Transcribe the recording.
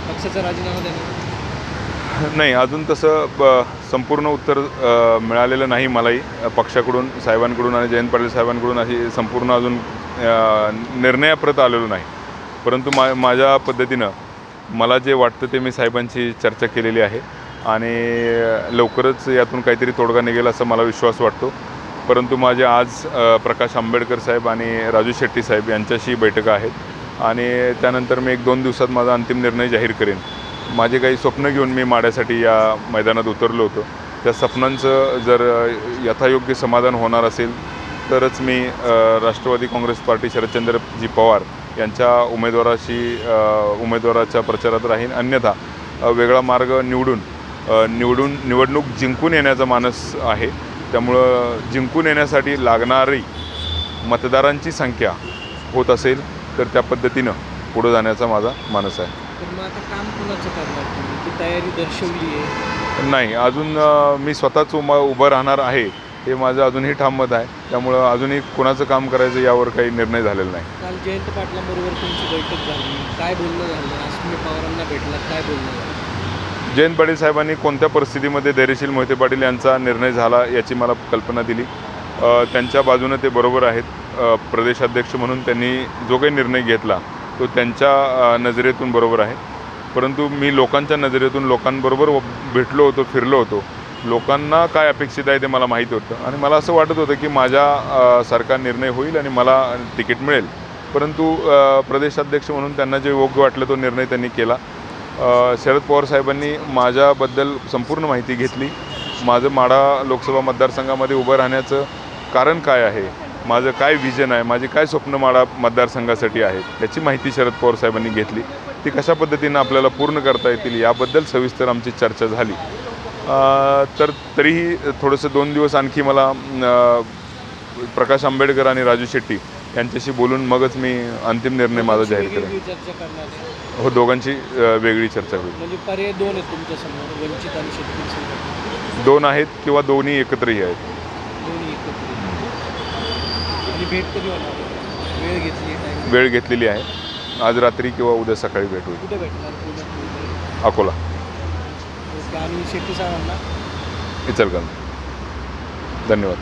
पक्षाचा राजीनामा देणार? नाही, अजून तसं संपूर्ण उत्तर मिळालेलं नाही मलाही पक्षाकडून, साहेबांकडून आणि जयंत पाटील साहेबांकडून अशी संपूर्ण अजून निर्णयाप्रत आलेलो नाही. परंतु माझ्या पद्धतीनं मला जे वाटतं ते मी साहेबांची चर्चा केलेली आहे आणि लवकरच यातून काहीतरी तोडगा निघेल असं मला विश्वास वाटतो. परंतु माझे आज प्रकाश आंबेडकर साहेब आणि राजू शेट्टी साहेब यांच्याशी बैठका आहेत आणि त्यानंतर मी 1-2 दिवसात माझा अंतिम निर्णय जाहीर करेन. माझे काही स्वप्न घेऊन मी माड्यासाठी या मैदानात उतरलो होतो. त्या स्वप्नांचं जर यथायोग्य समाधान होणार असेल तरच मी राष्ट्रवादी काँग्रेस पार्टी शरदचंद्रजी पवार यांच्या उमेदवाराच्या प्रचारात राहीन. अन्यथा वेगळा मार्ग निवडणूक जिंकून येण्याचा मानस आहे. त्यामुळं जिंकून येण्यासाठी लागणारी मतदारांची संख्या होत असेल तर त्या पद्धतीनं पुढं जाण्याचा माझा मानस आहे. पण मग आता काम कुणाचं करणार तुम्ही? ती तयारी दर्शवली आहे? नाही, अजून मी स्वतःच उभं राहणार आहे हे माझं अजूनही ठाम मत आहे. त्यामुळं अजूनही कुणाचं काम करायचं यावर काही निर्णय झालेला नाही. काल जयंत पाटलांबरोबर तुमची बैठक झाली, काय बोलणं झालं? आज तुम्ही पवारांना भेटला, काय बोलणं झालं? जयंत पाटील साहेबांनी कोणत्या परिस्थितीमध्ये धैर्यशील मोहिते पाटील यांचा निर्णय झाला याची मला कल्पना दिली. त्यांच्या बाजूनं ते बरोबर आहेत. प्रदेशाध्यक्ष म्हणून त्यांनी जो काही निर्णय घेतला तो त्यांच्या नजरेतून बरोबर आहे. परंतु मी लोकांच्या नजरेतून लोकांबरोबर भेटलो होतो, फिरलो होतो. लोकांना काय अपेक्षित आहे ते मला माहीत होतं आणि मला असं वाटत होतं की माझ्या सारखा निर्णय होईल आणि मला तिकीट मिळेल. परंतु प्रदेशाध्यक्ष म्हणून त्यांना जे योग्य वाटलं तो निर्णय त्यांनी केला. शरद पवार साहेबांनी माझ्याबद्दल संपूर्ण माहिती घेतली. माझं माढा लोकसभा मतदारसंघामध्ये उभं राहण्याचं कारण काय आहे, माझं काय विजन आहे, माझी काय स्वप्न माढा मतदारसंघासाठी आहेत याची माहिती शरद पवार साहेबांनी घेतली. ती कशा पद्धतीनं आपल्याला पूर्ण करता येतील याबद्दल सविस्तर आमची चर्चा झाली. तर तरीही थोडंसं 2 दिवस आणखी मला प्रकाश आंबेडकर आणि राजू शेट्टी यांच्याशी बोलून मगच मी अंतिम निर्णय माझा जाहीर करेन. चर्चा करणार आहे? हो, दोघांची वेगळी चर्चा होईल. म्हणजे पर्याय 2 आहेत तुमच्यासमोर, वंचित आणि शेतकरी संघटना. 2 आहेत किंवा दोन्ही एकत्रही आहेत. दोन्ही एकत्र. आणि भेट कधी होणार? वेळ घेतली आहे? वेळ घेतलेली आहे. आज रात्री किंवा उद्या सकाळी भेट होईल. कुठे भेटणार? पुण्यात? अकोला. ओके. आणि शेट्टी साहेबांना? इचलकरंजी. धन्यवाद.